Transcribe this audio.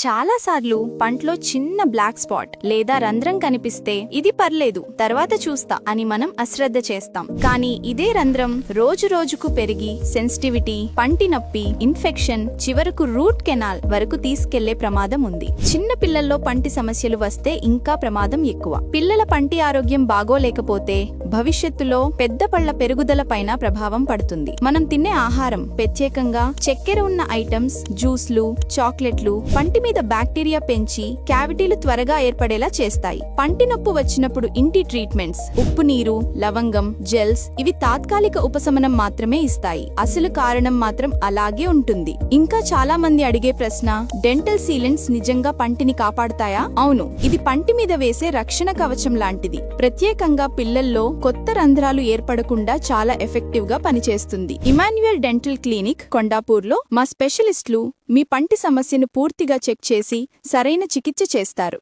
చాలాసార్లు పంట్లో చిన్న black spot లేదా రంధ్రం కనిపిస్తే ఇది పర్లేదు తర్వాత చూస్తా అని మనం అశ్రద్ధ చేస్తాం. కానీ ఇదే రంధ్రం రోజు రోజుకు పెరిగి సెన్సిటివిటీ, పంటి నొప్పి, ఇన్ఫెక్షన్, చివరకు రూట్ కెనాల్ వరకు తీసుకెళ్లే ప్రమాదం ఉంది. చిన్న పిల్లల్లో పంటి సమస్యలు వస్తే ఇంకా ప్రమాదం ఎక్కువ. పిల్లల పంటి ఆరోగ్యం బాగోలేకపోతే భవిష్యత్తులో పెద్ద పళ్ల పెరుగుదల పైన ప్రభావం పడుతుంది. మనం తినే ఆహారం, ప్రత్యేకంగా చక్కెర ఉన్న ఐటమ్స్, జ్యూస్లు, చాక్లెట్లు పంటి మీద బ్యాక్టీరియా పెంచి క్యావిటీలు త్వరగా ఏర్పడేలా చేస్తాయి. పంటి నొప్పు వచ్చినప్పుడు ఇంటి ట్రీట్మెంట్స్, ఉప్పు నీరు, లవంగం, జెల్స్ ఇవి తాత్కాలిక ఉపశమనం మాత్రమే ఇస్తాయి. అసలు కారణం మాత్రం అలాగే ఉంటుంది. ఇంకా చాలా మంది అడిగే ప్రశ్న, డెంటల్ సీలెంట్స్ నిజంగా పంటిని కాపాడుతాయా? అవును, ఇది పంటి మీద వేసే రక్షణ కవచం లాంటిది. ప్రత్యేకంగా పిల్లల్లో కొత్త రంధ్రాలు ఏర్పడకుండా చాలా ఎఫెక్టివ్ గా పనిచేస్తుంది. ఇమాన్యుయల్ డెంటల్ క్లినిక్ కొండాపూర్లో మా స్పెషలిస్టులు మీ పంటి సమస్యను పూర్తిగా చెక్ చేసి సరైన చికిత్స చేస్తారు.